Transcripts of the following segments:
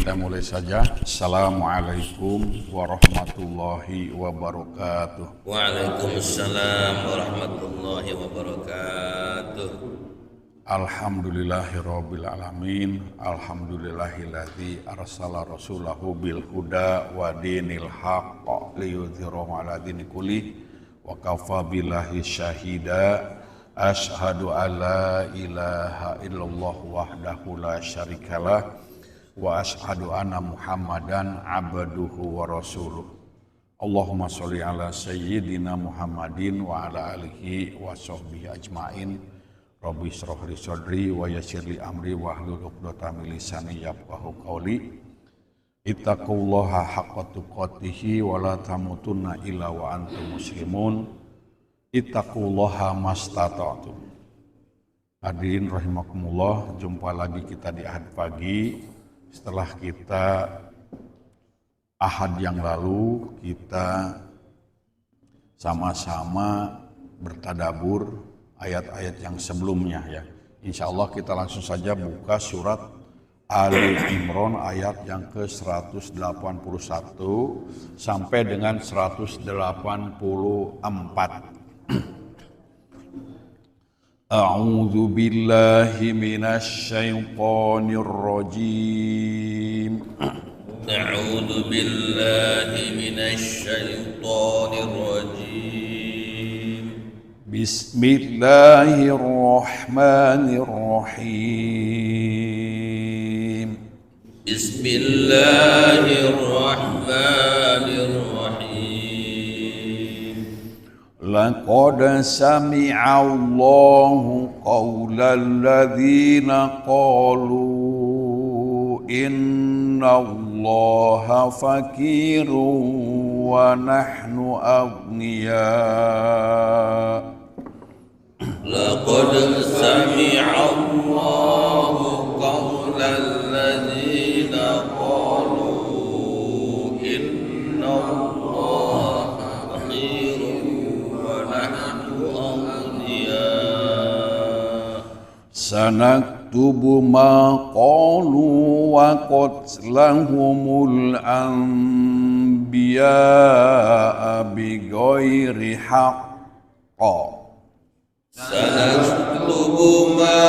kita mulai saja. Assalamualaikum warahmatullahi wabarakatuh. Waalaikumsalam warahmatullahi wabarakatuh. Alhamdulillahirabbil alamin. Alhamdulillahilladzi arsala rasulahu bil huda wa dinil haqq liyudhhirahu 'ala dini kulli wa kafa billahi syahida. Asyhadu an la ilaha illallah wahdahu la syarikalah wa asyhadu anna Muhammadan abduhu wa rasuluh. Allahumma sholli ala sayyidina Muhammadin wa ala alihi wa sahbihi ajmain. Rabbi shrah li sadri wa yassir li amri wa hlul 'uqdatam min lisani yafqahu qawli. Ittaqullaha haqqa tuqatih wa la tamutunna illa wa antum muslimun. Ittaqullaha mastata'tum. Hadirin rahimakumullah, jumpa lagi kita di Ahad pagi. Setelah kita Ahad yang lalu kita sama-sama bertadabur ayat-ayat yang sebelumnya ya. Insya Allah kita langsung saja buka surat Ali Imran ayat yang ke-181 sampai dengan 184. A'udzu billahi minasy syaithanir rajim. A'udzu billahi minasy syaithanir rajim. Bismillahirrahmanirrahim. Bismillahirrahmanirrahim. Laqad sami'a Allahu qawlal ladzina qalu inna Allaha fakirun wa nahnu aghniya. Laqad sami'a Allahu qawlal ladzina qalu inna Allaha fakirun sanaktubu ma qalu wa qatlahumul anbiya'a bighairi haqq. Sanaktubu ma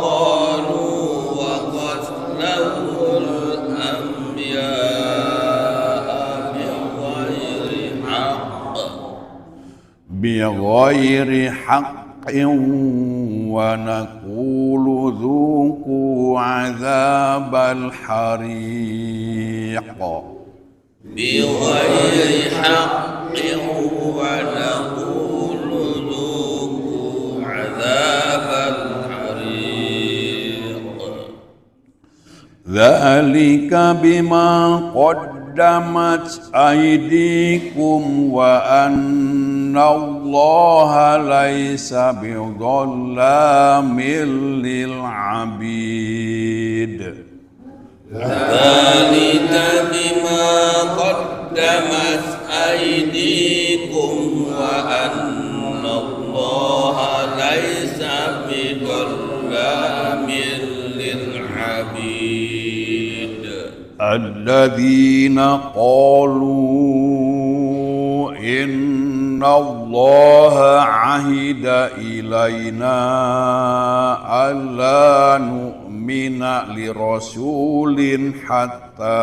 qalu wa qatlahumul anbiya'a bighairi haqq. Bighairi haqqin wa naqulu dhuqu 'adzabal hariq. Bighairi haqqin wa naqulu dhuqu 'adzabal hariq. Dzalika bima qaddamat aydikum wa Allaha laisa bidzallamin lil 'abid. Dzalika bima qaddamat aydikum wa Allaha laisa bidzallamin lil 'abid. Alladzina qalu inna Allaha ahida ilaina alla nu'mina li rasulin hatta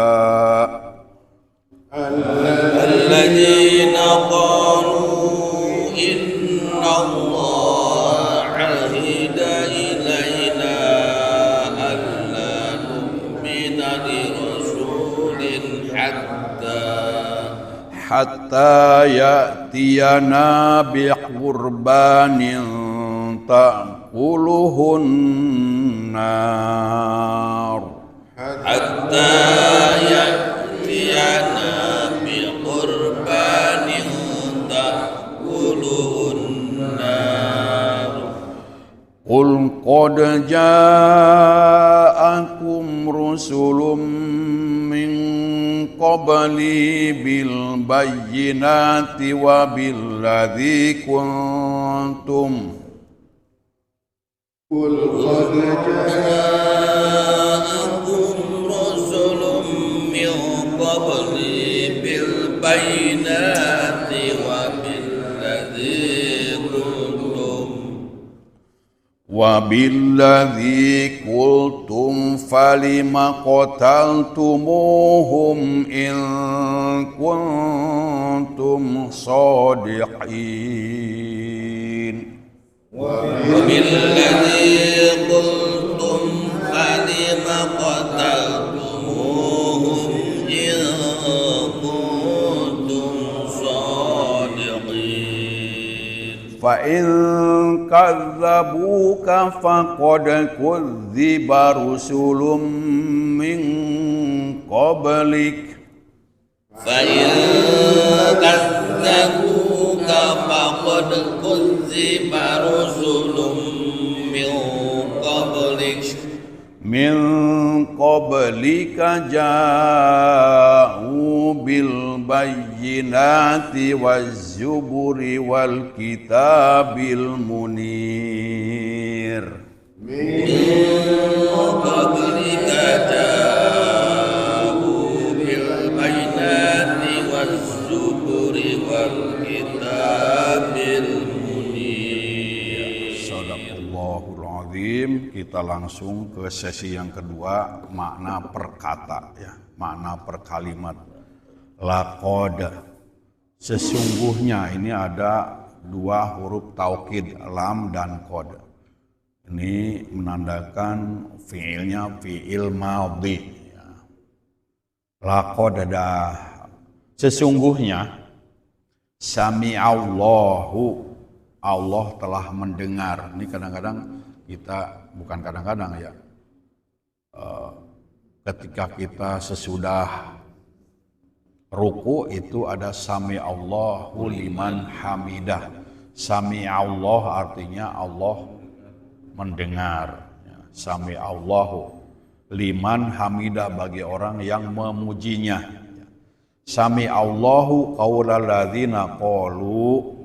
alladzina qalu inna Allaha ahida ilaina alla nu'mina li rasulin hatta ya'tiyana biqurbanin ta'kuluhun nar. Hatta ya'tiyana biqurbanin ta'kuluhun nar. Qul qad ja'akum rusulun min qabli bil bayyinati wa billadzi kuntum Qul qad ja'akum rusulun قبلي بالبينات وبالذي قلتم فلم قتلتموهم إن كنتم صادقين وبالذي قلتم فلم قتلتموهم إن كنتم صادقين فإن كذبوك فقد كذب رسل من قبلك فإن كذبوك فقد كذب رسل من قبلك جاءوا بالبينات والزبر والكتاب المنير من قبلك جاءوا بالبينات والزبر والكتاب المنير. Sadaqallahul azim. Kita langsung ke sesi yang kedua, makna perkata ya, makna perkalimat. Laqad, sesungguhnya, ini ada dua huruf taukid, lam dan qad. Ini menandakan fiilnya fiil madhi. Ya. Laqad ada sesungguhnya, sami'allahu, Allah telah mendengar. Ini kadang-kadang kita, bukan kadang-kadang ya, ketika kita sesudah ruku itu ada sami'allahu liman hamidah. Sami'allah artinya Allah mendengar. Sami'allahu liman hamidah, bagi orang yang memujinya. Sami'allahu qaulal ladzina qalu,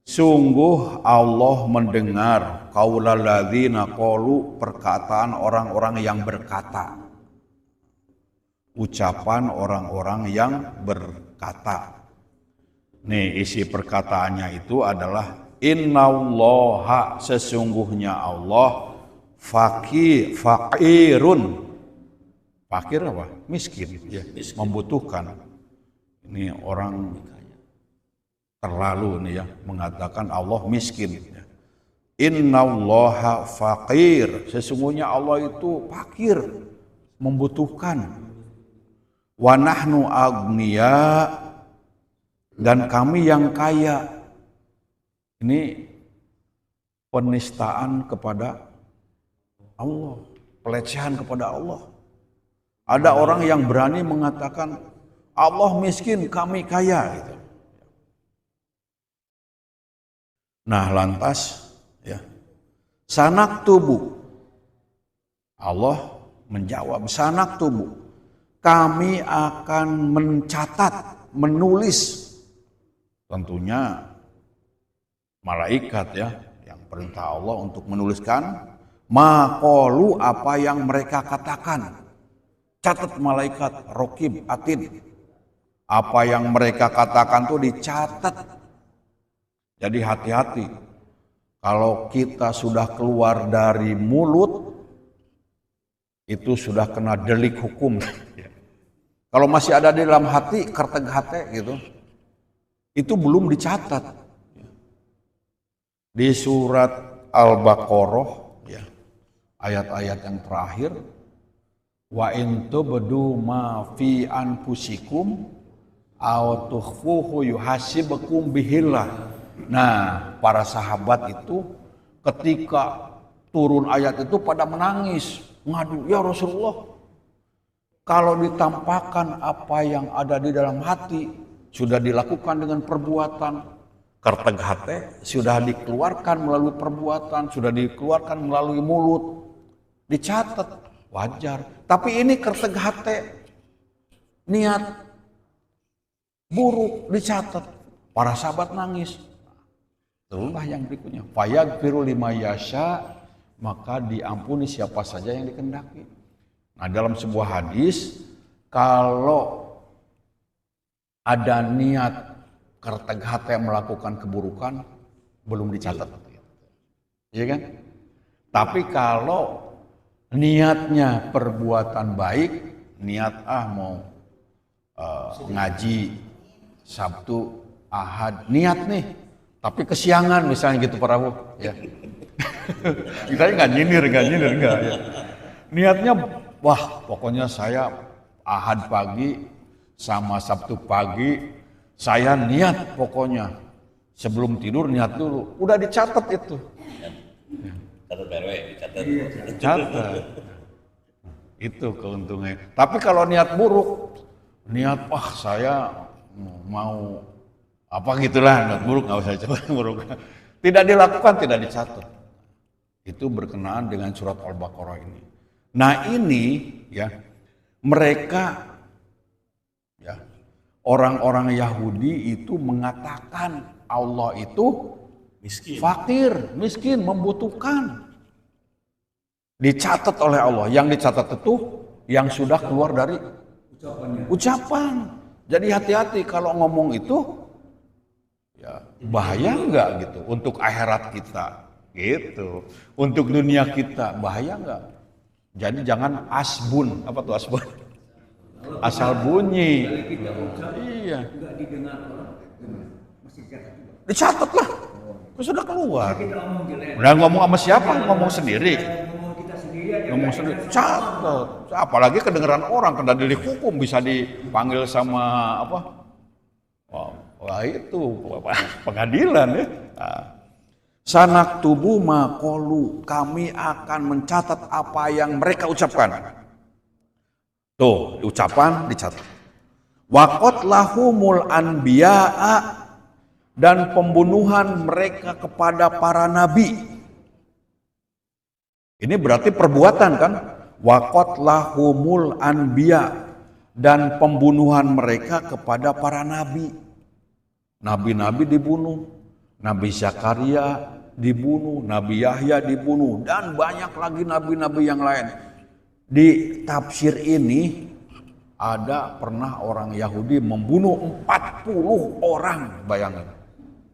sungguh Allah mendengar qaulal ladzina qalu, perkataan orang-orang yang berkata, ucapan orang-orang yang berkata. Nih isi perkataannya itu adalah innallaha, sesungguhnya Allah, fakirun. Fakir apa? Miskin, ya, membutuhkan. Ini orang terlalu nih ya mengatakan Allah miskin. Innallaha fakir, sesungguhnya Allah itu fakir, membutuhkan. Wa nahnu agniya, dan kami yang kaya. Ini penistaan kepada Allah, pelecehan kepada Allah. Ada orang yang berani mengatakan Allah miskin, kami kaya gitu. Nah lantas ya, sanak tubuh, Allah menjawab sanak tubuh, kami akan mencatat, menulis. Tentunya malaikat ya, yang perintah Allah untuk menuliskan maqalu, apa yang mereka katakan. Catat malaikat, raqib, atid. Apa yang mereka katakan tuh dicatat. Jadi hati-hati. Kalau kita sudah keluar dari mulut, itu sudah kena delik hukum. Kalau masih ada di dalam hati, kerteg hati gitu, itu belum dicatat. Di surat Al-Baqarah, ya, ayat-ayat yang terakhir, wa in tubdu ma fi anfusikum aw tukhfuhu yuhasibukum bihillah. Nah, para sahabat itu ketika turun ayat itu pada menangis, ngadu, ya Rasulullah, kalau ditampakkan apa yang ada di dalam hati sudah dilakukan dengan perbuatan, kerteg hati sudah dikeluarkan melalui perbuatan, sudah dikeluarkan melalui mulut, dicatat, wajar. Tapi ini kerteg hati, niat buruk dicatat, para sahabat nangis. Itulah yang berikutnya, fayaghfiru lima yasha, maka diampuni siapa saja yang dikehendaki. Nah dalam sebuah hadis, kalau ada niat kerteg hati melakukan keburukan belum dicatat, iya kan? Tapi kalau niatnya perbuatan baik, niat mau ngaji Sabtu, Ahad, niat nih, tapi kesiangan misalnya gitu Pak Rabu, ya. Kita nggak nyindir enggak ya. Niatnya, wah pokoknya saya Ahad pagi sama Sabtu pagi saya niat pokoknya sebelum tidur niat dulu, udah dicatat itu. Catat RW, dicatat. Catat. Itu keuntungannya. Tapi kalau niat buruk, niat saya mau apa gitulah, niat buruk nggak usah coba buruk. Tidak dilakukan, tidak dicatat. Itu berkenaan dengan surat Al-Baqarah ini. Nah ini ya, mereka ya, orang-orang Yahudi itu mengatakan Allah itu Miskin. fakir, miskin, membutuhkan. Dicatat oleh Allah. Yang dicatat itu yang sudah keluar dari ucapan. Jadi hati-hati kalau ngomong itu, ya bahaya enggak gitu untuk akhirat kita, gitu. Untuk dunia kita bahaya enggak? Jadi jangan asbun, apa tuh asbun? Asal bunyi. Iya. Dicatat lah. Sudah keluar. Udah ngomong sama siapa? Ngomong sendiri. Ngomong sendiri. Catat. Apalagi kedengeran orang, kena delik hukum, bisa dipanggil sama apa? Wah itu pengadilan ya. Sanak tubuh makolu, kami akan mencatat apa yang mereka ucapkan. Tuh, ucapan dicatat. Waqat lahumul anbiya'a, dan pembunuhan mereka kepada para nabi. Ini berarti perbuatan kan? Waqat lahumul anbiya, dan pembunuhan mereka kepada para nabi. Nabi-nabi dibunuh, Nabi Zakaria dibunuh, Nabi Yahya dibunuh, dan banyak lagi nabi-nabi yang lain. Di tafsir ini ada pernah orang Yahudi membunuh 40 orang, bayangin.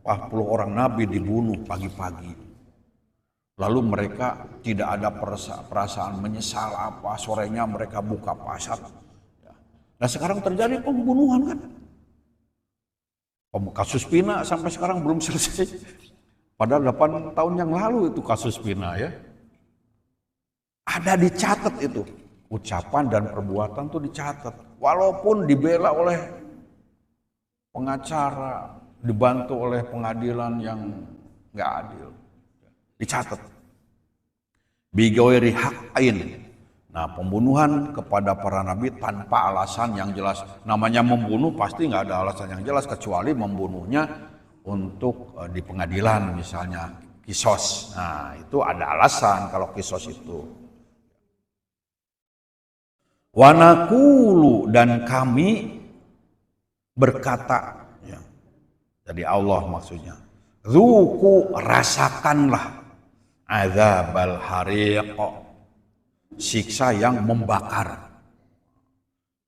40 orang nabi dibunuh pagi-pagi. Lalu mereka tidak ada perasaan menyesal apa, sorenya mereka buka pasar. Nah sekarang terjadi pembunuhan kan. Kasus Pina sampai sekarang belum selesai. Padahal 8 tahun yang lalu itu kasus Pina ya. Ada dicatat itu. Ucapan dan perbuatan itu dicatat. Walaupun dibela oleh pengacara, dibantu oleh pengadilan yang nggak adil. Dicatat. Bigoiri haqain. Nah pembunuhan kepada para nabi tanpa alasan yang jelas. Namanya membunuh pasti nggak ada alasan yang jelas kecuali membunuhnya untuk di pengadilan misalnya kisos. Nah itu ada alasan kalau kisos itu. Wanakulu, dan kami berkata, ya. Jadi Allah maksudnya, zuku, rasakanlah azabal hariq, siksa yang membakar.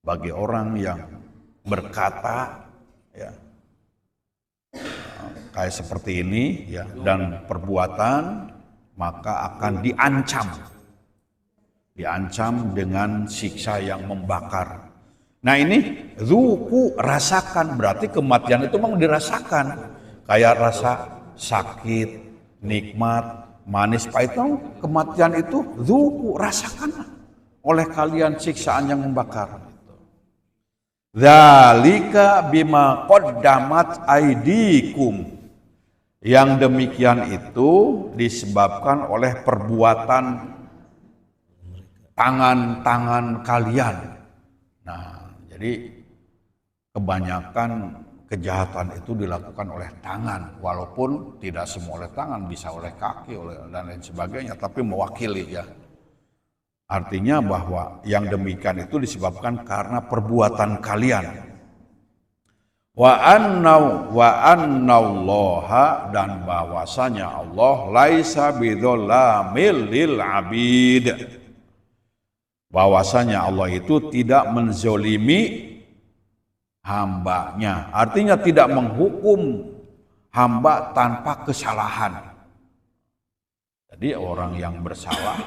Bagi orang yang berkata ya kayak seperti ini ya, dan perbuatan, maka akan diancam dengan siksa yang membakar. Nah ini zuku, rasakan, berarti kematian itu memang dirasakan. Kayak rasa sakit, nikmat, manis, pahit, kematian itu zuku, rasakan oleh kalian siksaan yang membakar. Dzalika bima qaddamat aidikum. Yang demikian itu disebabkan oleh perbuatan tangan-tangan kalian. Nah, jadi kebanyakan kejahatan itu dilakukan oleh tangan, walaupun tidak semua oleh tangan, bisa oleh kaki, dan lain sebagainya, tapi mewakili ya. Artinya bahwa yang demikian itu disebabkan karena perbuatan kalian. Wa annallaha, dan bahwasanya Allah laisa bidzallamil lil abid. bahwasanya Allah itu tidak menzolimi hambanya. Artinya tidak menghukum hamba tanpa kesalahan. Jadi orang yang bersalah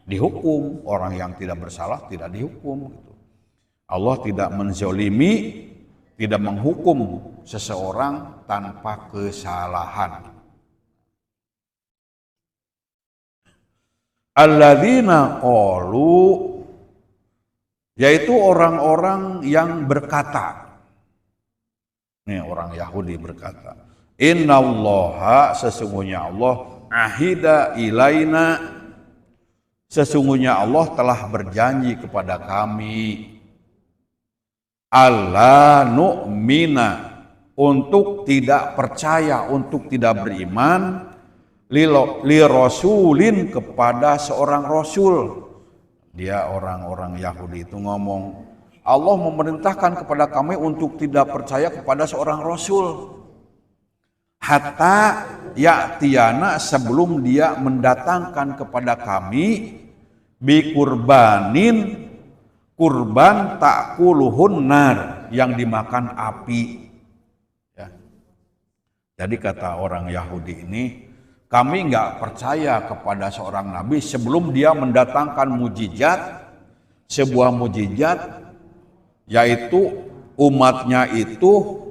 dihukum, orang yang tidak bersalah tidak dihukum. Allah tidak menzolimi, tidak menghukum seseorang tanpa kesalahan. Alladzina qalu, yaitu orang-orang yang berkata. Ini orang Yahudi berkata, innallaha, sesungguhnya Allah, ahida ilaina, sesungguhnya Allah telah berjanji kepada kami, alla nu'mina, untuk tidak percaya, untuk tidak beriman, li rasulin, kepada seorang rasul. Dia orang-orang Yahudi itu ngomong, Allah memerintahkan kepada kami untuk tidak percaya kepada seorang rasul. Hatta ya'tiyana, sebelum dia mendatangkan kepada kami, bi kurbanin, kurban ta'kuluhun nar, yang dimakan api. Ya. Jadi kata orang Yahudi ini, kami nggak percaya kepada seorang nabi sebelum dia mendatangkan mujizat, sebuah mujizat, yaitu umatnya itu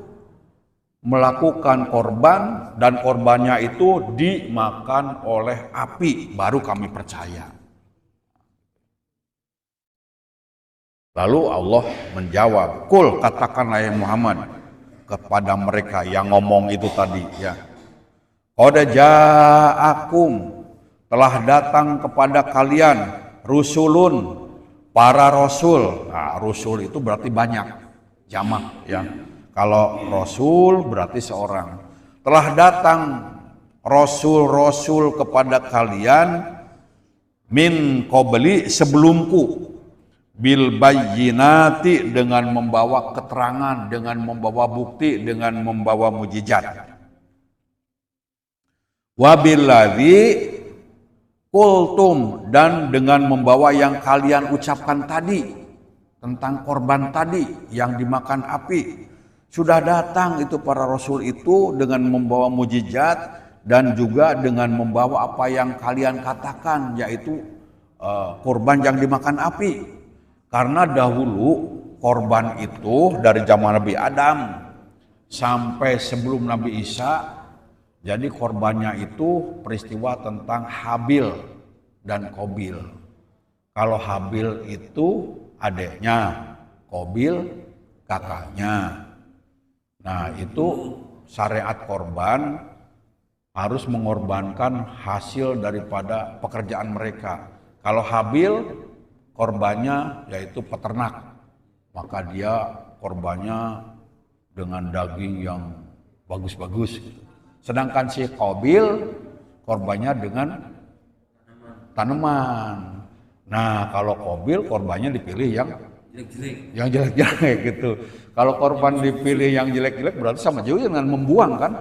melakukan korban dan korbannya itu dimakan oleh api, baru kami percaya. Lalu Allah menjawab, kul, katakanlah ya Muhammad kepada mereka yang ngomong itu tadi, ya, qad ja'akum, telah datang kepada kalian, rusulun, para rasul. Nah, rasul itu berarti banyak, jamak, ya. Kalau rasul berarti seorang. Telah datang rasul-rasul kepada kalian, min qabli, sebelumku, bil bayyinati, dengan membawa keterangan, dengan membawa bukti, dengan membawa mujizat. Wabilladzi qultum, dan dengan membawa yang kalian ucapkan tadi tentang korban tadi yang dimakan api. Sudah datang itu para rasul itu dengan membawa mujizat dan juga dengan membawa apa yang kalian katakan, yaitu korban yang dimakan api. Karena dahulu korban itu dari zaman Nabi Adam sampai sebelum Nabi Isa, jadi korbannya itu peristiwa tentang Habil dan Qabil. Kalau Habil itu adiknya, Qabil kakaknya. Nah, itu syariat korban harus mengorbankan hasil daripada pekerjaan mereka. Kalau Habil, korbannya yaitu peternak, maka dia korbannya dengan daging yang bagus-bagus. Sedangkan si Qabil korbannya dengan tanaman. Nah, kalau Qabil korbannya dipilih yang jelek-jelek gitu. Kalau korban dipilih yang jelek-jelek berarti sama juga dengan membuang kan.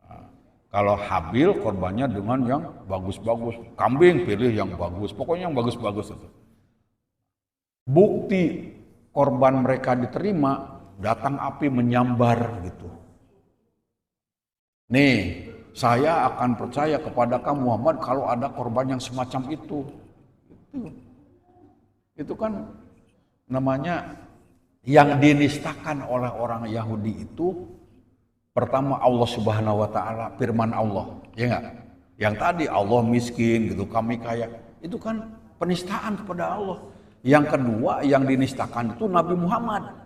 Nah, kalau Habil korbannya dengan yang bagus-bagus. Kambing pilih yang bagus, pokoknya yang bagus-bagus itu. Bukti korban mereka diterima, datang api menyambar gitu. Nih, saya akan percaya kepada kamu Muhammad kalau ada korban yang semacam itu. Itu kan namanya yang dinistakan oleh orang Yahudi itu. Pertama Allah Subhanahu wa taala, firman Allah, ya enggak? Yang tadi Allah miskin gitu, kami kaya. Itu kan penistaan kepada Allah. Yang kedua yang dinistakan itu Nabi Muhammad.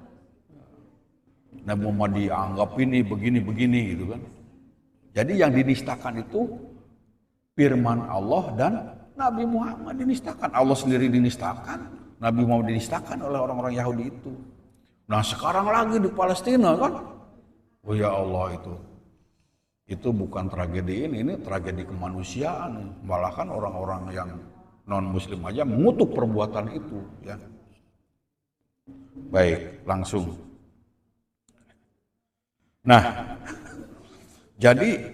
Nabi Muhammad dianggap ini begini-begini gitu kan. Jadi yang dinistakan itu firman Allah dan Nabi Muhammad dinistakan. Allah sendiri dinistakan, Nabi Muhammad dinistakan oleh orang-orang Yahudi itu. Nah sekarang lagi di Palestina kan. Oh ya Allah, itu bukan tragedi ini tragedi kemanusiaan. Malah kan orang-orang yang non-muslim aja mengutuk perbuatan itu, ya. Baik, langsung. Nah, jadi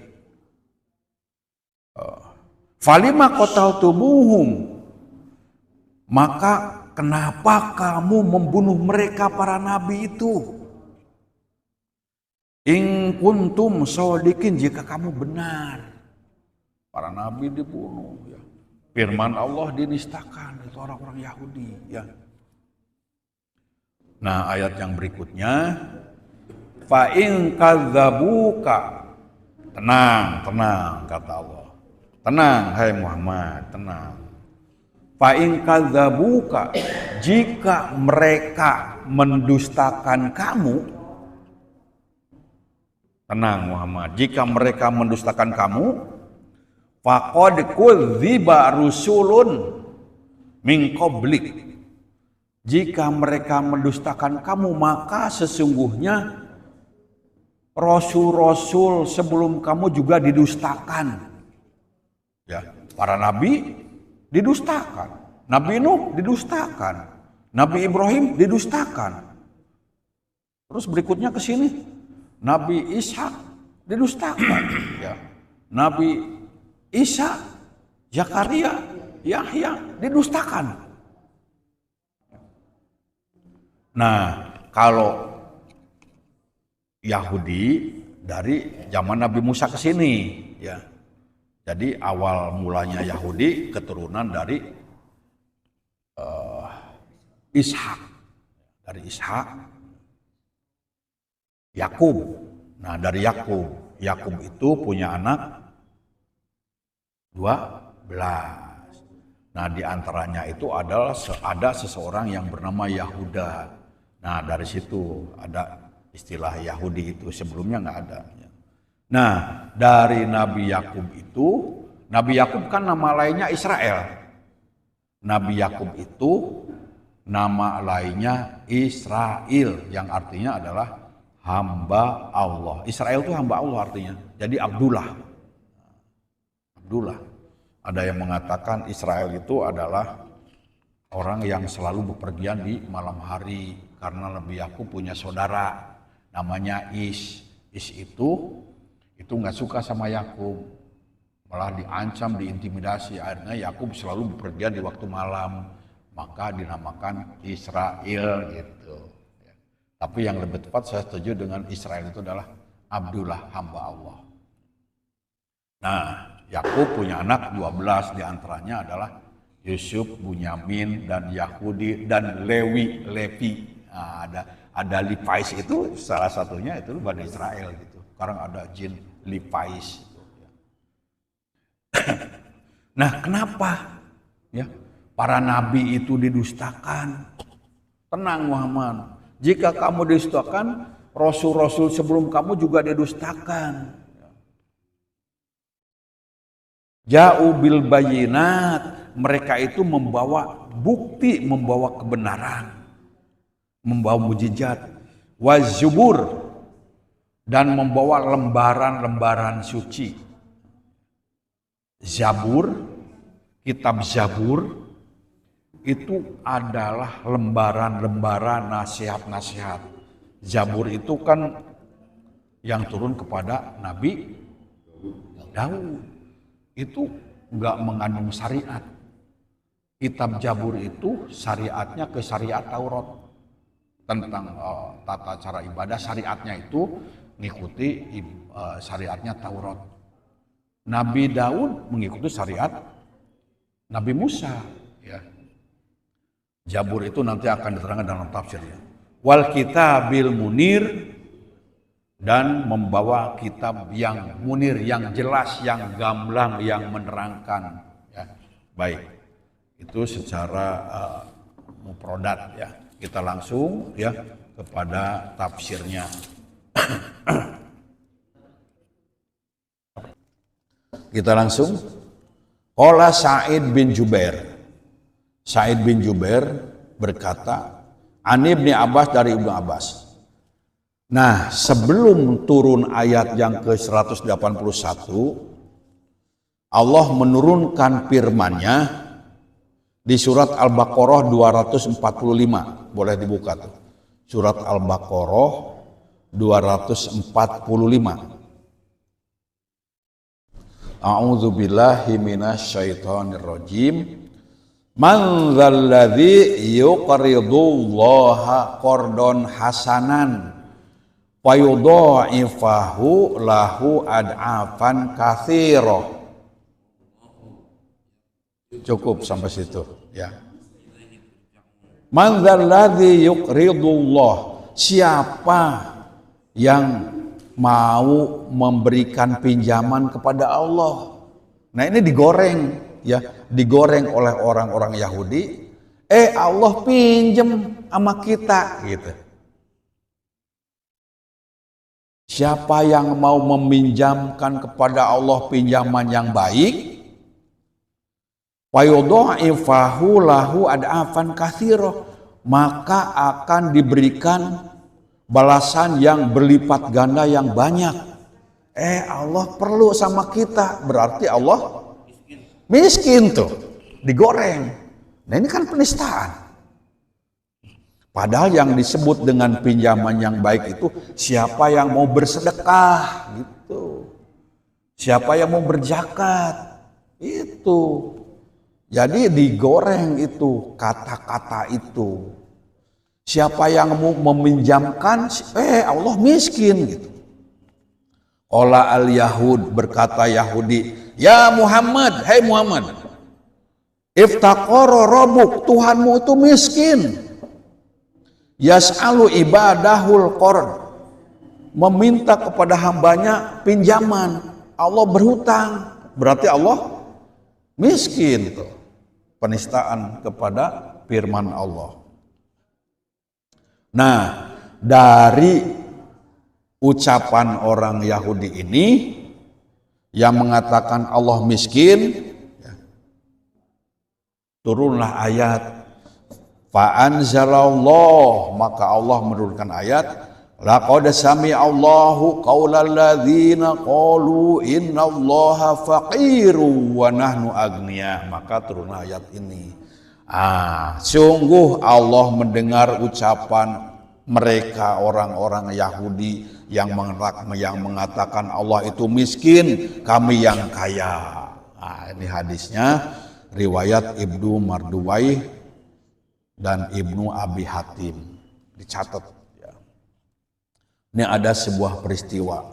falima qataltumuhum, Maka kenapa kamu membunuh mereka para nabi itu? In kuntum shodiqin, jika kamu benar. Para nabi dibunuh ya. Firman Allah dinistakan, itu orang-orang Yahudi ya. Nah, ayat yang berikutnya, fa in kadzabuka, tenang kata Allah. Tenang hai Muhammad, tenang. Fa in kadzabuka, jika mereka mendustakan kamu, tenang Muhammad, jika mereka mendustakan kamu, faqad kudziba rusulun min qablik. Jika mereka mendustakan kamu, maka sesungguhnya rasul-rasul sebelum kamu juga didustakan. Ya, para nabi didustakan. Nabi Nuh didustakan. Nabi Ibrahim didustakan. Terus berikutnya ke sini, Nabi Ishak didustakan. Ya. Nabi Isa, Zakaria, Yahya didustakan. Nah, kalau Yahudi dari zaman Nabi Musa ke sini, ya. Jadi awal mulanya Yahudi keturunan dari Ishak, dari Ishak, Yakub. Nah, dari Yakub itu punya anak 12. Nah, di antaranya itu adalah ada seseorang yang bernama Yahuda. Nah, dari situ ada istilah Yahudi itu, sebelumnya nggak ada. Nah, dari Nabi Yakub itu, Nabi Yakub kan nama lainnya Israel. Nabi Yakub itu nama lainnya Israel, yang artinya adalah hamba Allah. Israel itu hamba Allah artinya. Jadi Abdullah. Ada yang mengatakan Israel itu adalah orang yang selalu bepergian di malam hari, karena Nabi Yakub punya saudara namanya Is itu nggak suka sama Yakub, malah diancam, diintimidasi. Akhirnya Yakub selalu bepergian di waktu malam, maka dinamakan Israel gitu. Tapi yang lebih tepat saya setuju dengan Israel itu adalah Abdullah, hamba Allah. Nah, Yakub punya anak 12, diantaranya adalah Yusuf, Bunyamin, dan Yahudi, dan Levi. Nah, ada Levi's itu salah satunya itu Bani Israel gitu. Sekarang ada jin Levi's. Gitu. Nah, kenapa ya para nabi itu didustakan? Tenang Muhammad, jika kamu didustakan, rasul-rasul sebelum kamu juga didustakan. Ja'u bil bayyinat, mereka itu membawa bukti, membawa kebenaran, membawa mujizat, wazubur, dan membawa lembaran-lembaran suci. Zabur, kitab Zabur itu adalah lembaran-lembaran nasihat-nasihat. Zabur itu kan yang turun kepada Nabi Daud. Itu enggak mengandung syariat. Kitab Zabur itu syariatnya ke syariat Taurat. Tentang tata cara ibadah, syariatnya itu mengikuti syariatnya Taurat. Nabi Daud mengikuti syariat Nabi Musa. Ya. Zabur itu nanti akan diterangkan dalam tafsirnya. Wal kitabil munir, dan membawa kitab yang munir, yang jelas, yang gamblang, yang menerangkan. Ya. Baik, itu secara mufradat ya. Kita langsung ya kepada tafsirnya. Kita langsung. Qala Sa'id bin Jubair. Sa'id bin Jubair berkata, An Ibnu Abbas, dari Ibnu Abbas. Nah, sebelum turun ayat yang ke-181, Allah menurunkan firman-Nya di surat Al-Baqarah 245. Boleh dibuka tuh. Surat Al-Baqarah 245. A'udzu billahi minasyaitonir rajim. Man dzalladzi yuqridullaha qardon hasanan fayudha'ifahu lahu ad'afan katsira. Cukup sampai situ ya. Man dzalladzi yuqridullah, siapa yang mau memberikan pinjaman kepada Allah. Nah, ini digoreng ya, digoreng oleh orang-orang Yahudi. Allah pinjem sama kita gitu. Siapa yang mau meminjamkan kepada Allah pinjaman yang baik, fayudha'ifahu lahu ad'afan katsira, maka akan diberikan balasan yang berlipat ganda yang banyak. Allah perlu sama kita, berarti Allah miskin tuh, digoreng. Nah, ini kan penistaan. Padahal yang disebut dengan pinjaman yang baik itu siapa yang mau bersedekah gitu. Siapa yang mau berzakat itu. Jadi digoreng itu kata-kata itu. Siapa yang mau meminjamkan, Allah miskin gitu. Qala al-Yahud, berkata Yahudi, ya Muhammad, hai Muhammad, iftaqara rabbuk, Tuhanmu itu miskin. Yas'alu ibadahul qard, meminta kepada hambanya pinjaman. Allah berhutang, berarti Allah miskin tuh. Penistaan kepada firman Allah. Nah, dari ucapan orang Yahudi ini yang mengatakan Allah miskin, turunlah ayat fa'anzalallah, maka Allah menurunkan ayat laqad sami'allahu qaulal ladzina qalu innallaha faqiru wa nahnu agniya, maka turunlah ayat ini. Sungguh Allah mendengar ucapan mereka orang-orang Yahudi yang mengatakan Allah itu miskin, kami yang kaya. Ini hadisnya riwayat Ibnu Marduwai dan Ibnu Abi Hatim, dicatat ya. Ini ada sebuah peristiwa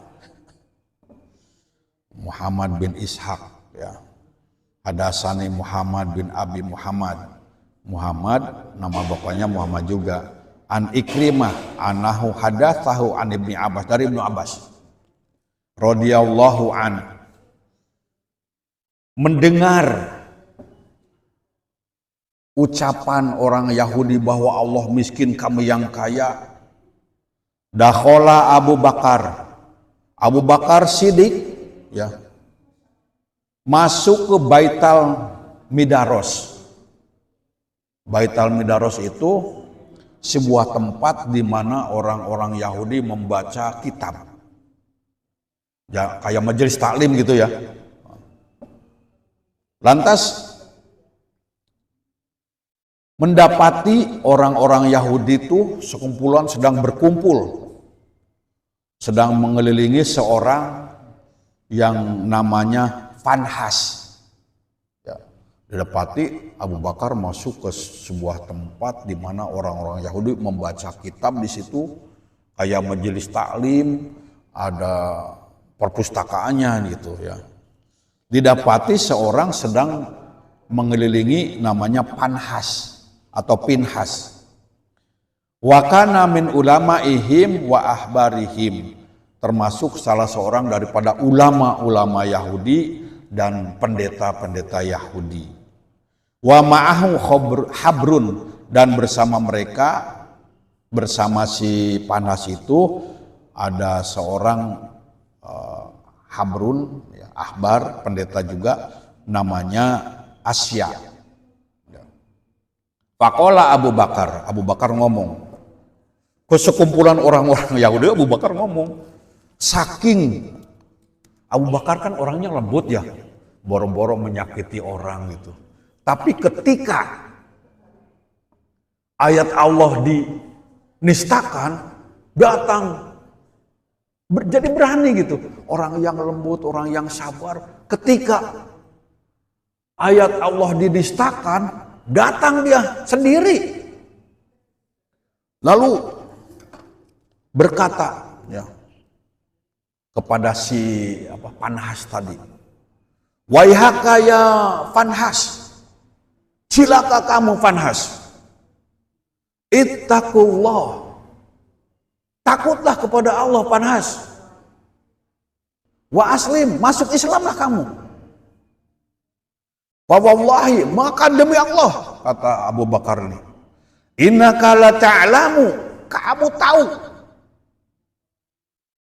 Muhammad bin Ishaq ya. Hadasani Muhammad bin Abi Muhammad. Muhammad nama bapaknya Muhammad juga. An Ikrimah anahu hadatsahu an Ibnu Abbas, dari Ibnu Abbas radhiyallahu an, mendengar ucapan orang Yahudi bahwa Allah miskin, kami yang kaya. Dakhala Abu Bakar Siddiq ya, masuk ke Baital Midaros. Baital Midaros itu sebuah tempat di mana orang-orang Yahudi membaca kitab. Ya, kayak majelis taklim gitu ya. Lantas mendapati orang-orang Yahudi itu sekumpulan sedang berkumpul, sedang mengelilingi seorang yang namanya Fanhas. Didapati Abu Bakar masuk ke sebuah tempat di mana orang-orang Yahudi membaca kitab di situ, kayak majelis taklim, ada perpustakaannya gitu ya. Didapati seorang sedang mengelilingi namanya Panhas atau Pinhas. Wa kana min ulamaihim wa ahbarihim, termasuk salah seorang daripada ulama-ulama Yahudi dan pendeta-pendeta Yahudi. Wa ma'ahu habrun, dan bersama mereka, bersama si Panhas itu ada seorang habrun ya, ahbar, pendeta juga, namanya Asya. Faqala Abu Bakar ngomong ke sekumpulan orang-orang Yahudi. Abu Bakar ngomong, saking Abu Bakar kan orangnya lembut ya, boro-boro menyakiti orang gitu. Tapi ketika ayat Allah dinistakan, datang jadi berani gitu. Orang yang lembut, orang yang sabar, ketika ayat Allah dinistakan, Datang dia sendiri. Lalu berkata ya, kepada si Fanhas tadi, waihaka ya Fanhas, cilaka kamu Fanhas, ittaqullah, takutlah kepada Allah Fanhas, wa aslim, masuk Islamlah kamu. Wa wallahi, maka demi Allah, kata Abu Bakar ini, innaka la ta'lamu, kamu tahu,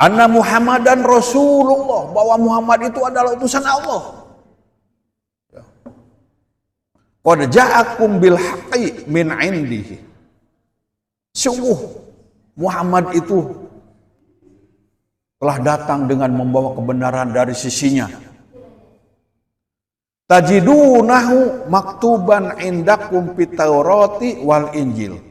anna Muhammadan Rasulullah, bahwa Muhammad itu adalah utusan Allah. Qad ja'akum bil haqqi min indihi. Sungguh Muhammad itu telah datang dengan membawa kebenaran dari sisinya. Tajidunahu maktuban indakum fit Taurati wal Injil.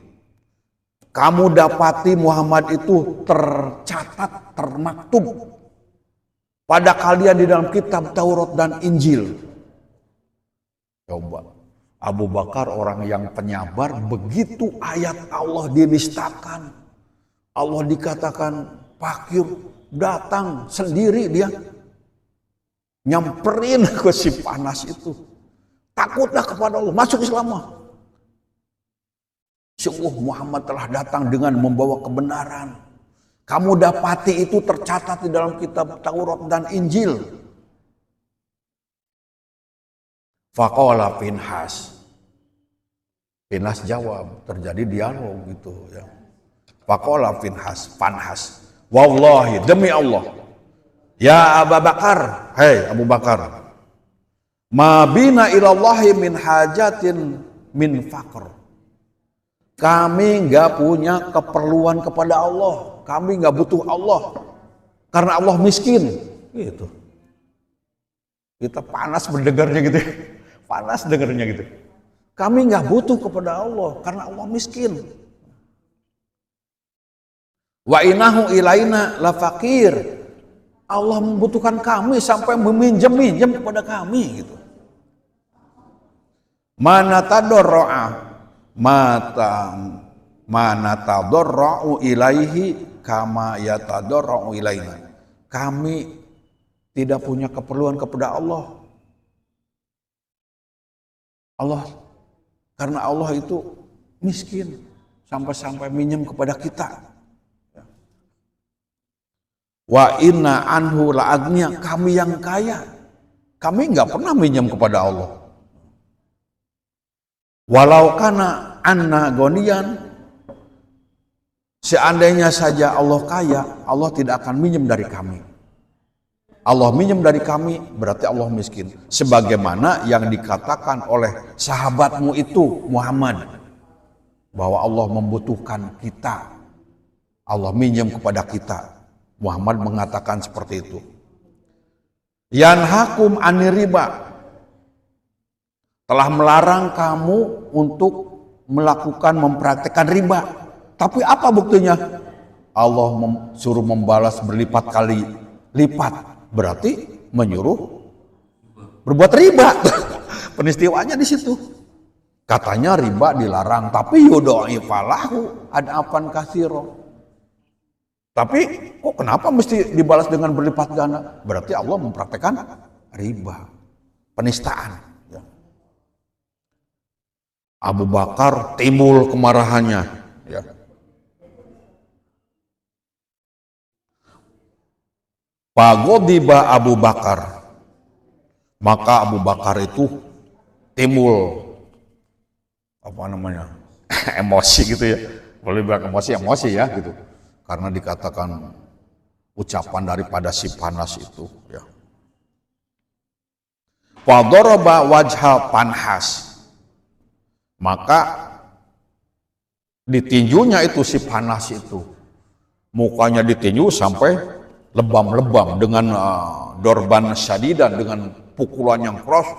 Kamu dapati Muhammad itu tercatat, termaktub pada kalian di dalam kitab Taurat dan Injil. Coba, Abu Bakar orang yang penyabar, begitu ayat Allah dinistakan, Allah dikatakan fakir, datang sendiri dia, nyamperin ke si Fanhas itu. Takutlah kepada Allah, masuk Islam. Sungguh Muhammad telah datang dengan membawa kebenaran. Kamu dapati itu tercatat di dalam kitab Taurat dan Injil. Faqala Fanhas. Fanhas jawab, terjadi dialog gitu ya. Faqala Fanhas, wallahi, demi Allah, ya Abu Bakar, hei Abu Bakar, ma bina ilallahi min hajatin min faqr. Kami nggak punya keperluan kepada Allah, kami nggak butuh Allah, karena Allah miskin. Gitu. Kita panas mendengarnya gitu, panas dengarnya gitu. Kami nggak butuh kepada Allah, karena Allah miskin. Wa inahu ilaina la faqir. Allah membutuhkan kami sampai meminjam-minjam kepada kami gitu. Mana tadarra'u ilaihi kama yatadarra'u ilaina. Kami tidak punya keperluan kepada Allah. Karena Allah itu miskin sampai-sampai minjem kepada kita. Wa inna anhu la'agniya, kami yang kaya, kami nggak pernah minjam kepada Allah. Walau kana anna gonian, seandainya saja Allah kaya, Allah tidak akan minjem dari kami. Allah minjem dari kami berarti Allah miskin. Sebagaimana yang dikatakan oleh sahabatmu itu Muhammad, bahwa Allah membutuhkan kita, Allah minjem kepada kita. Muhammad mengatakan seperti itu. Yanhakum anir riba, telah melarang kamu untuk melakukan, mempraktekkan riba. Tapi apa buktinya? Allah suruh membalas berlipat kali lipat, berarti menyuruh berbuat riba. Peristiwanya di situ. Katanya riba dilarang, tapi yudha'ifalahu ad'afan katsira. Tapi kok kenapa mesti dibalas dengan berlipat ganda? Berarti Allah mempraktekkan riba, penistaan. Ya. Abu Bakar timbul kemarahannya. Ya. Fagodiba Abu Bakar, maka Abu Bakar itu timbul emosi gitu ya. Boleh bilang emosi ya gitu. Karena dikatakan ucapan daripada si Fanhas itu ya. Fadaraba wajha Fanhas, maka ditinjunya itu si Fanhas itu, mukanya ditinju sampai lebam-lebam dengan dorban syadidan, dengan pukulan yang keras,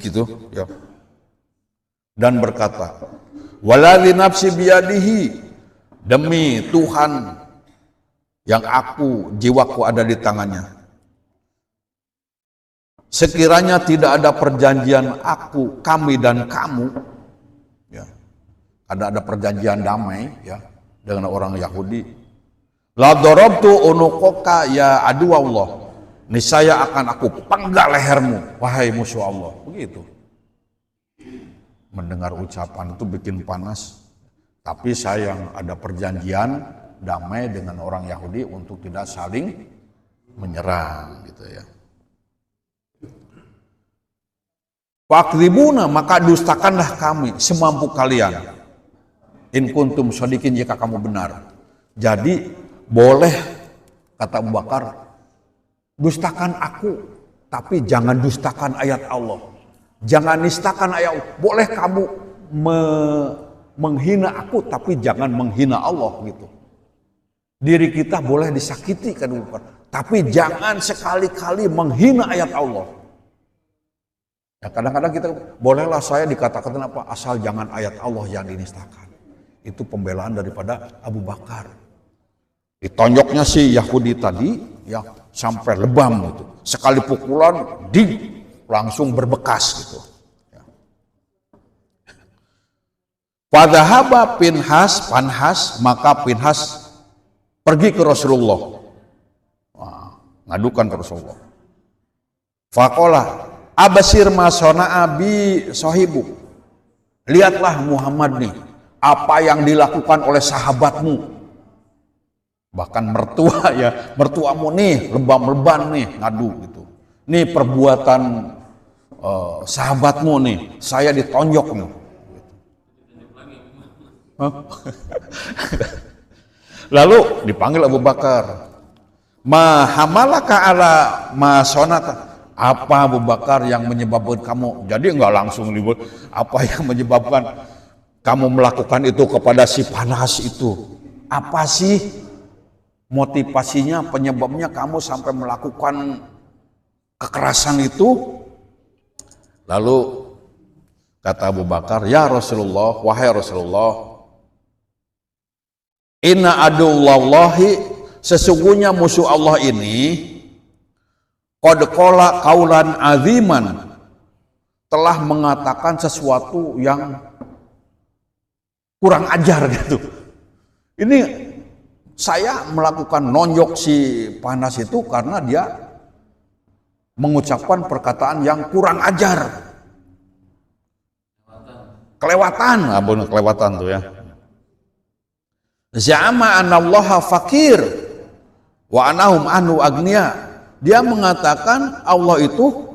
gitu ya. Dan berkata, waladzi nafsi biyadihi, demi Tuhan yang jiwaku ada di tangannya, sekiranya tidak ada perjanjian kami dan kamu, ada perjanjian damai ya dengan orang Yahudi. La darabtu unuqaka ya adu Allah. Niscaya akan aku penggal lehermu wahai musuh Allah. Begitu. Mendengar ucapan itu bikin panas. Tapi sayang ada perjanjian damai dengan orang Yahudi untuk tidak saling menyerang gitu ya. Fakdzibuna, maka dustakanlah kami semampu kalian. In kuntum shodikin, jika kamu benar. Jadi boleh, kata Abu Bakar, dustakan aku, tapi jangan dustakan ayat Allah. Jangan nistakan ayat Allah. Boleh kamu menghina aku, tapi jangan menghina Allah gitu. Diri kita boleh disakiti kan, tapi jangan sekali-kali menghina ayat Allah. Ya, kadang-kadang kita bolehlah saya dikatakan apa, asal jangan ayat Allah yang dinistakan. Itu pembelaan daripada Abu Bakar. Ditonjoknya si Yahudi tadi ya sampai lebam gitu. Sekali pukulan langsung berbekas gitu. Ya. Padahaba Pinhas, maka Pinhas pergi ke Rasulullah. Wah, ngadukan ke Rasulullah. Faqala abasir masona abi sahibu. Lihatlah Muhammad nih, apa yang dilakukan oleh sahabatmu. Bahkan mertua ya, mertuamu nih lebam-leban nih ngadu gitu. Nih perbuatan sahabatmu nih, saya ditonjok nih. Lalu dipanggil Abu Bakar. Ma hamalaka ala ma sonata. Apa Abu Bakar yang menyebabkan kamu? Jadi enggak langsung ribut. Apa yang menyebabkan kamu melakukan itu kepada si Panas itu? Apa sih motivasinya, penyebabnya kamu sampai melakukan kekerasan itu? Lalu kata Abu Bakar, ya Rasulullah, wahai Rasulullah, inna adullahi, sesungguhnya musuh Allah ini qad qala qaulan aziman, telah mengatakan sesuatu yang kurang ajar gitu. Ini saya melakukan nonjok si Panas itu karena dia mengucapkan perkataan yang kurang ajar. Kelewatan, benar kelewatan tuh ya. Za'ama anallaha fakir wa anahum anu agniya. Dia mengatakan Allah itu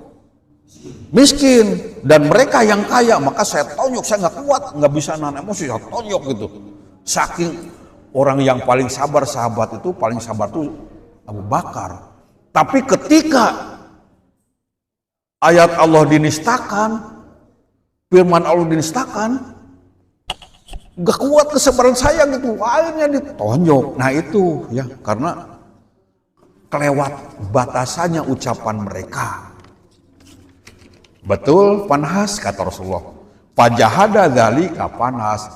miskin dan mereka yang kaya, maka saya tonjok, saya nggak kuat, nggak bisa nahan emosi, saya tonjok gitu. Saking orang yang paling sabar, sahabat itu paling sabar itu Abu Bakar. Tapi ketika ayat Allah dinistakan, firman Allah dinistakan, gak kuat kesabaran saya gitu, akhirnya ditonjok. Nah itu ya karena kelewat batasannya ucapan mereka. Betul Panhas, kata Rasulullah. Fajahada dzalika Panhas,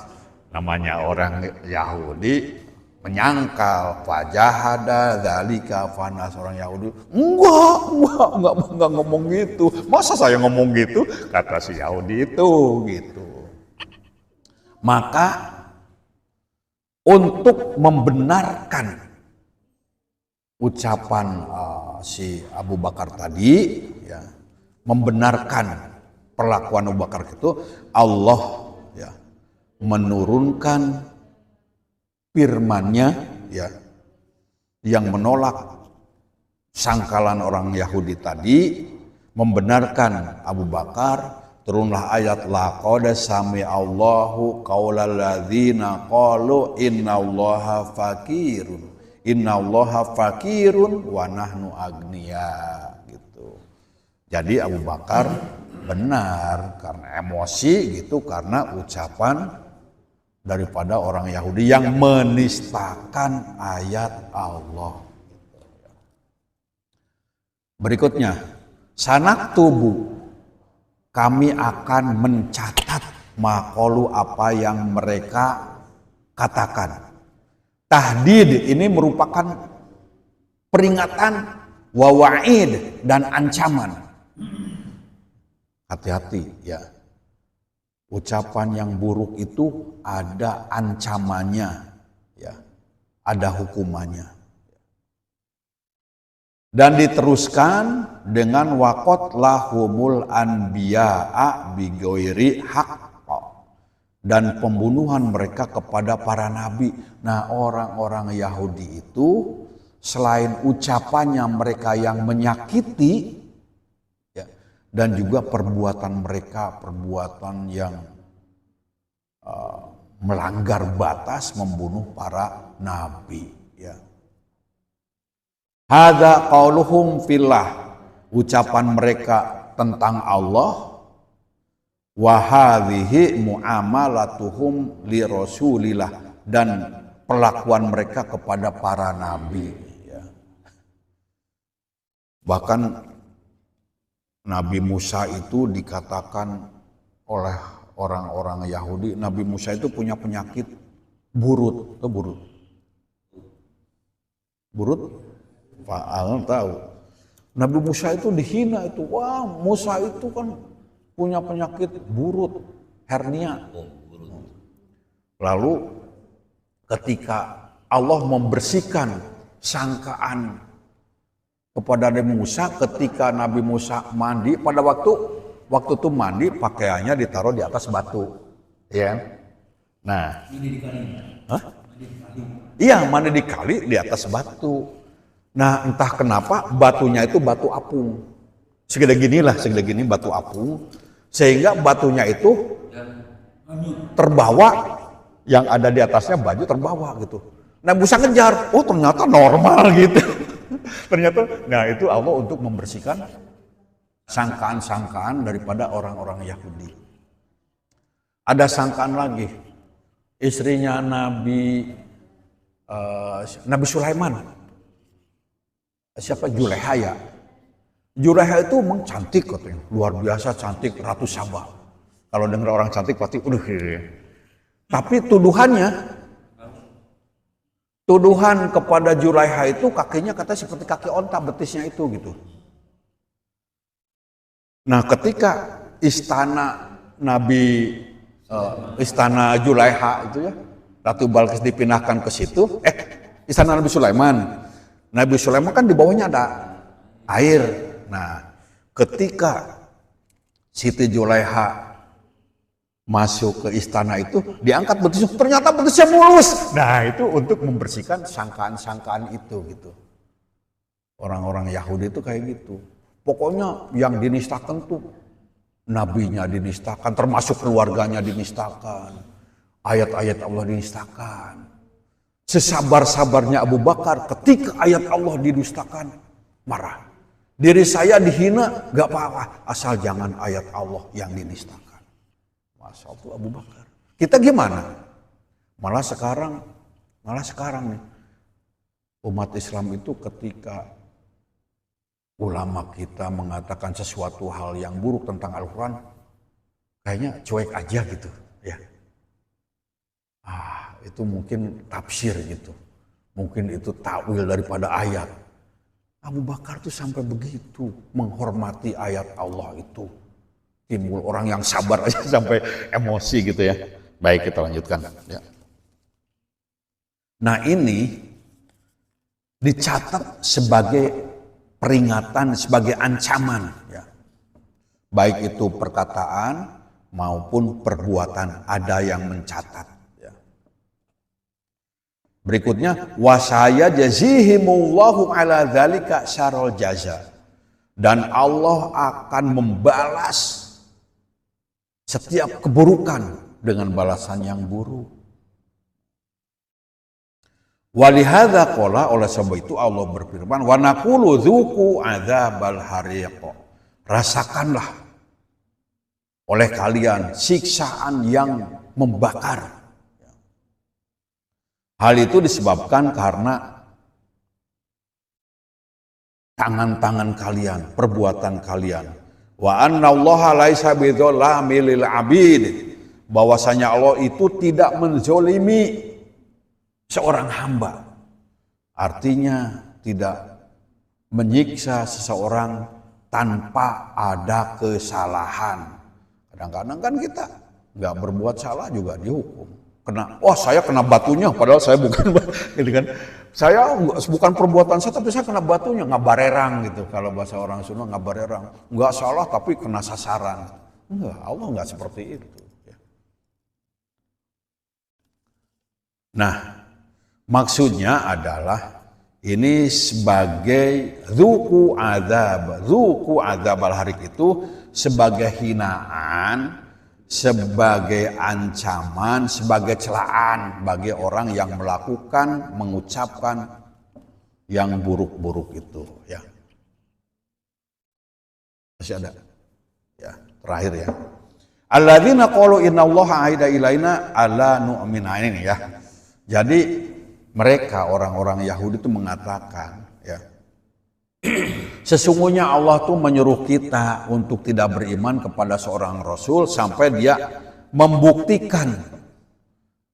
namanya orang Yahudi menyangkal. Fajahada dzalika Panhas, orang Yahudi enggak ngomong gitu. Masa saya ngomong gitu? Kata si Yahudi itu gitu. Maka untuk membenarkan ucapan si Abu Bakar tadi, ya, membenarkan perlakuan Abu Bakar itu, Allah ya menurunkan firman-Nya ya yang menolak sangkalan orang Yahudi tadi, membenarkan Abu Bakar. Turunlah ayat laqad sami'allahu qaulal ladzina qalu innallaha fakirun. Innallaha fakirun wa nahnu agniya gitu. Jadi Abu Bakar benar karena emosi gitu, karena ucapan daripada orang Yahudi yang menistakan ayat Allah. Berikutnya, sanak tubuh, kami akan mencatat maqalu, apa yang mereka katakan. Tahdid ini merupakan peringatan, wa wa'id dan ancaman. Hati-hati ya. Ucapan yang buruk itu ada ancamannya, ya, ada hukumannya. Dan diteruskan dengan waqat lahumul anbiya'a bighairi haqq, dan pembunuhan mereka kepada para nabi. Nah, orang-orang Yahudi itu selain ucapannya mereka yang menyakiti, ya, dan juga perbuatan mereka perbuatan yang melanggar batas, membunuh para nabi, ya. Hadza qauluhum fillah, ucapan mereka tentang Allah, wa hadhihi muamalatuhum li rasulillah, dan perlakuan mereka kepada para nabi, ya. Bahkan Nabi Musa itu dikatakan oleh orang-orang Yahudi, Nabi Musa itu punya penyakit burut, burut. Faal tahu. Nabi Musa itu dihina itu. Wah, Musa itu kan punya penyakit burut, hernia. Lalu ketika Allah membersihkan sangkaan kepada Nabi Musa, ketika Nabi Musa mandi, pada waktu itu mandi pakaiannya ditaruh di atas batu, ya. Nah, iya, mandi di kali di atas batu. Nah, entah kenapa batunya itu batu apung. Segede gini batu apung, sehingga batunya itu terbawa, yang ada di atasnya baju terbawa gitu. Nah, Musa ngejar, oh ternyata normal gitu. Ternyata, nah itu Allah untuk membersihkan sangkaan-sangkaan daripada orang-orang Yahudi. Ada sangkaan lagi, istrinya Nabi Sulaiman. Siapa? Juleha, ya. Juleha itu memang cantik katanya, luar biasa cantik, Ratu Saba. Kalau dengar orang cantik pasti Tapi tuduhan kepada Juleha itu kakinya katanya seperti kaki onta, betisnya itu gitu. Nah, ketika istana istana Juleha itu, ya, Ratu Balkis dipindahkan ke situ, istana Nabi Sulaiman. Nabi Sulaiman kan di bawahnya ada air. Nah, ketika Siti Juleha masuk ke istana itu, diangkat betisnya, ternyata betisnya mulus. Nah, itu untuk membersihkan sangkaan-sangkaan itu gitu. Orang-orang Yahudi itu kayak gitu. Pokoknya yang dinistakan tuh nabinya dinistakan, termasuk keluarganya dinistakan. Ayat-ayat Allah dinistakan. Sesabar-sabarnya Abu Bakar ketika ayat Allah didustakan, marah. Diri saya dihina, gak apa-apa, asal jangan ayat Allah yang dinistakan. Masya Allah Abu Bakar. Kita gimana? Malah sekarang nih, umat Islam itu ketika ulama kita mengatakan sesuatu hal yang buruk tentang Al-Quran, kayaknya cuek aja gitu, ya. Itu mungkin tafsir gitu, mungkin itu takwil daripada ayat. Abu Bakar tuh sampai begitu menghormati ayat Allah itu, timbul orang yang sabar aja sampai emosi gitu, ya. Baik, kita lanjutkan, ya. Nah, ini dicatat sebagai peringatan, sebagai ancaman, ya. Baik itu perkataan maupun perbuatan, ada yang mencatat. Berikutnya, wasaya jazihimullahu ala dzalika syarul jaza, dan Allah akan membalas setiap keburukan dengan balasan yang buruk. Walihadza qala, oleh sebab itu Allah berfirman, wa naqulu dzuqu adzabal hariq, rasakanlah oleh kalian siksaan yang membakar. Hal itu disebabkan karena tangan-tangan kalian, perbuatan kalian. Wa annallaha laisa bidzalamil lil abid, bahwasanya Allah itu tidak menzolimi seorang hamba. Artinya tidak menyiksa seseorang tanpa ada kesalahan. Kadang-kadang kan kita nggak berbuat salah juga dihukum. Saya kena batunya, padahal saya bukan, gitu kan. Saya bukan perbuatan saya, tapi saya kena batunya, ngabarerang gitu. Kalau bahasa orang Sunda ngabarerang, nggak salah tapi kena sasaran. Enggak, Allah nggak seperti itu. Nah, maksudnya adalah ini sebagai zuku azab al-harik itu sebagai hinaan, sebagai ancaman, sebagai celaan bagi orang yang melakukan, mengucapkan yang buruk-buruk itu, ya. Masih ada? Ya, terakhir ya. Alladzina qalu innallaha ahida ilaina alla nu'mina, ini ya. Jadi mereka orang-orang Yahudi itu mengatakan, ya, sesungguhnya Allah tuh menyuruh kita untuk tidak beriman kepada seorang Rasul sampai dia membuktikan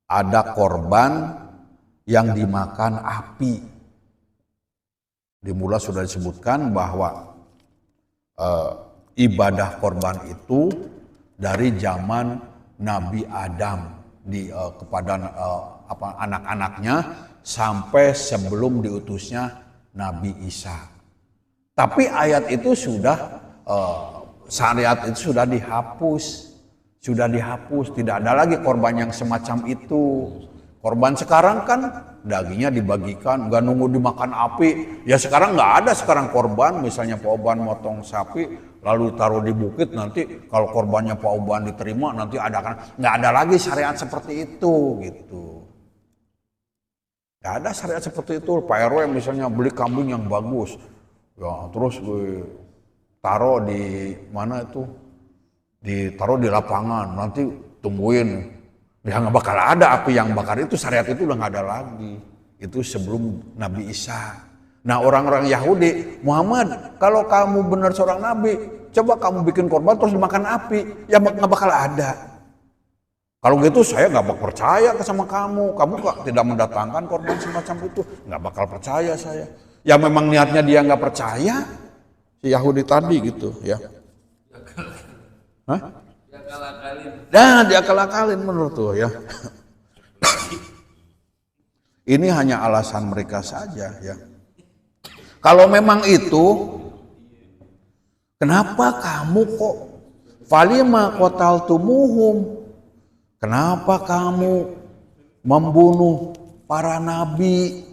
ada korban yang dimakan api. Dimula sudah disebutkan bahwa ibadah korban itu dari zaman Nabi Adam kepada anak-anaknya sampai sebelum diutusnya Nabi Isa. Tapi ayat itu sudah, syariat itu sudah dihapus, tidak ada lagi korban yang semacam itu. Korban sekarang kan dagingnya dibagikan, nggak nunggu dimakan api. Ya sekarang nggak ada sekarang korban, misalnya Pak Oban motong sapi, lalu taruh di bukit, nanti kalau korbannya Pak Oban diterima, nanti nggak ada lagi syariat seperti itu, gitu. Nggak ada syariat seperti itu. Pak RW misalnya beli kambing yang bagus, ya terus taruh di mana itu, ditaruh di lapangan, nanti tungguin. Ya nggak bakal ada api yang bakar itu, syariat itu udah nggak ada lagi. Itu sebelum Nabi Isa. Nah orang-orang Yahudi, Muhammad kalau kamu benar seorang Nabi, coba kamu bikin korban terus dimakan api, ya nggak bakal ada. Kalau gitu saya nggak bakal percaya sama kamu kok tidak mendatangkan korban semacam itu, nggak bakal percaya saya. Ya memang niatnya dia nggak percaya, si Yahudi tadi gitu ya. Hah? Dia akal-akalin menurut tuh ya. Ini hanya alasan mereka saja ya. Kalau memang itu, kenapa kamu kok falima qataltumuhum? Kenapa kamu membunuh para nabi?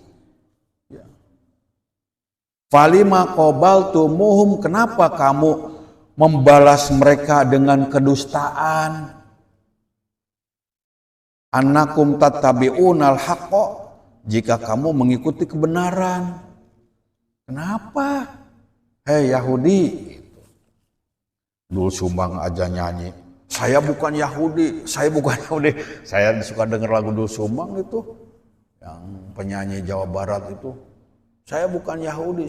Falima qabaltumuhum, kenapa kamu membalas mereka dengan kedustaan? Annakum tattabi'unal haqqa, jika kamu mengikuti kebenaran. Kenapa? Hei Yahudi, Dul Sumbang aja nyanyi, saya bukan Yahudi. Saya suka dengar lagu Dul Sumbang itu, yang penyanyi Jawa Barat itu, saya bukan Yahudi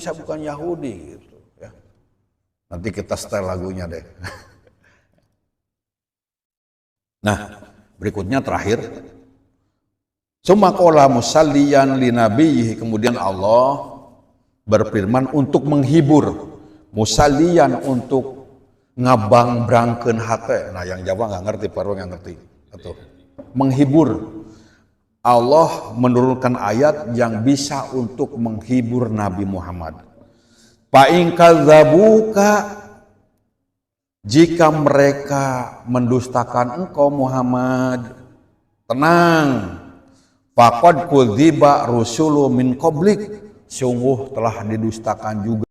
gitu ya. Nanti kita setel lagunya deh. Nah, berikutnya terakhir. Summa qala musalliyan li nabiyhi, kemudian Allah berfirman untuk menghibur, musalliyan untuk ngabang brangkeun hate. Nah, yang Jawa nggak ngerti, Parwa nggak ngerti. Atau menghibur. Allah menurunkan ayat yang bisa untuk menghibur Nabi Muhammad. Fa in kadzabuka, jika mereka mendustakan engkau Muhammad, tenang. Faqad kudziba rusulu min qablik, sungguh telah didustakan juga